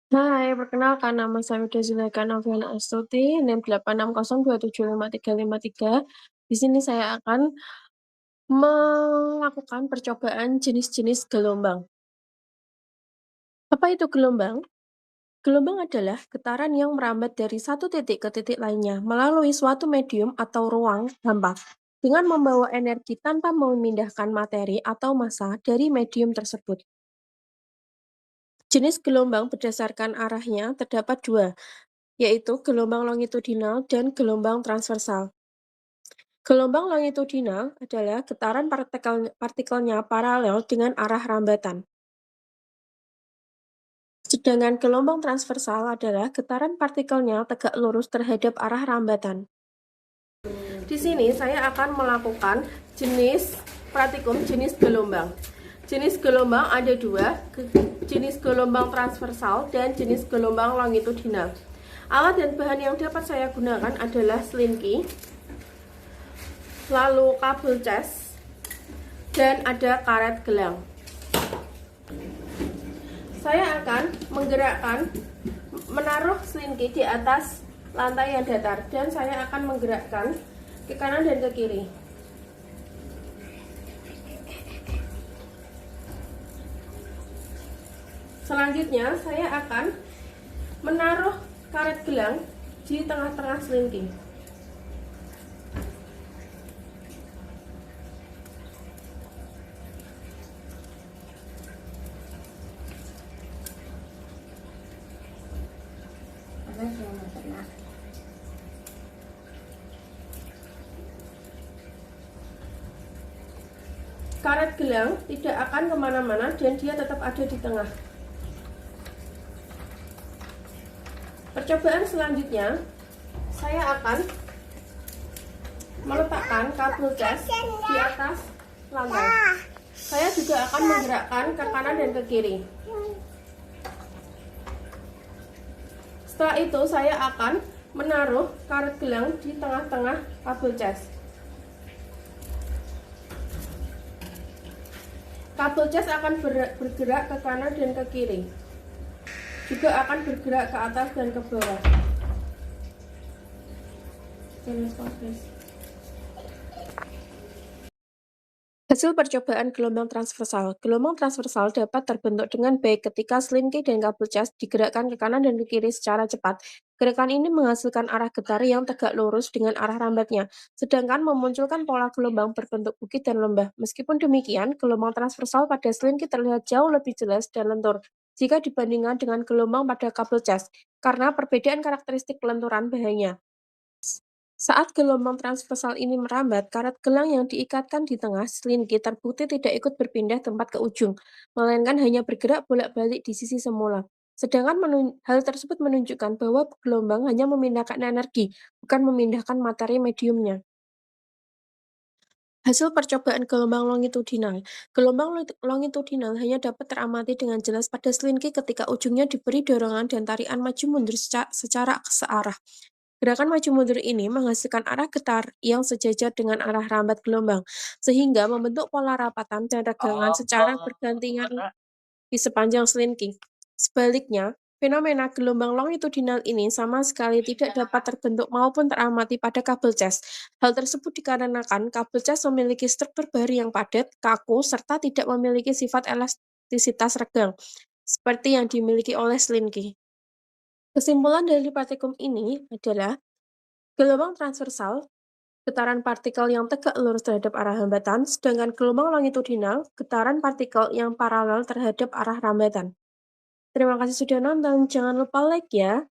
Hai, perkenalkan nama saya Wida Zulaika Noviana Astuti, NIM 8607555353. Di sini saya akan melakukan percobaan jenis-jenis gelombang. Apa itu gelombang? Gelombang adalah getaran yang merambat dari satu titik ke titik lainnya melalui suatu medium atau ruang hampa dengan membawa energi tanpa memindahkan materi atau massa dari medium tersebut. Jenis gelombang berdasarkan arahnya terdapat dua, yaitu gelombang longitudinal dan gelombang transversal. Gelombang longitudinal adalah getaran partikelnya paralel dengan arah rambatan. Sedangkan gelombang transversal adalah getaran partikelnya tegak lurus terhadap arah rambatan. Di sini saya akan melakukan jenis gelombang. Jenis gelombang ada dua, jenis gelombang transversal dan jenis gelombang longitudinal. Alat dan bahan yang dapat saya gunakan adalah selinki, lalu kabel cas, dan ada karet gelang. Saya akan menaruh selinki di atas lantai yang datar, dan saya akan menggerakkan ke kanan dan ke kiri. Selanjutnya, saya akan menaruh karet gelang di tengah-tengah selinki. Karet gelang tidak akan kemana-mana dan dia tetap ada di tengah. Percobaan selanjutnya, saya akan meletakkan kabel cas di atas lantai. Saya juga akan menggerakkan ke kanan dan ke kiri. Setelah itu, saya akan menaruh karet gelang di tengah-tengah kabel cas. Kabel cas akan bergerak ke kanan dan ke kiri. Juga akan bergerak ke atas dan ke bawah. Hasil percobaan gelombang transversal. Gelombang transversal dapat terbentuk dengan baik ketika selinki dan kabel cas digerakkan ke kanan dan ke kiri secara cepat. Gerakan ini menghasilkan arah getar yang tegak lurus dengan arah rambatnya, sedangkan memunculkan pola gelombang berbentuk bukit dan lembah. Meskipun demikian, gelombang transversal pada selinki terlihat jauh lebih jelas dan lentur jika dibandingkan dengan gelombang pada kabel cas, karena perbedaan karakteristik lenturan bahannya. Saat gelombang transversal ini merambat, karet gelang yang diikatkan di tengah selinki terbukti tidak ikut berpindah tempat ke ujung, melainkan hanya bergerak bolak-balik di sisi semula. Sedangkan hal tersebut menunjukkan bahwa gelombang hanya memindahkan energi, bukan memindahkan materi mediumnya. Hasil percobaan gelombang longitudinal. Gelombang longitudinal hanya dapat teramati dengan jelas pada selinki ketika ujungnya diberi dorongan dan tarikan maju mundur secara searah. Gerakan maju mundur ini menghasilkan arah getar yang sejajar dengan arah rambat gelombang, sehingga membentuk pola rapatan dan regangan secara bergantian di sepanjang selinki. Sebaliknya, fenomena gelombang longitudinal ini sama sekali tidak dapat terbentuk maupun teramati pada kabel cas. Hal tersebut dikarenakan kabel cas memiliki struktur bahan yang padat, kaku, serta tidak memiliki sifat elastisitas regang, seperti yang dimiliki oleh selinki. Kesimpulan dari praktikum ini adalah gelombang transversal, getaran partikel yang tegak lurus terhadap arah hambatan, sedangkan gelombang longitudinal, getaran partikel yang paralel terhadap arah rambatan. Terima kasih sudah nonton, jangan lupa like ya.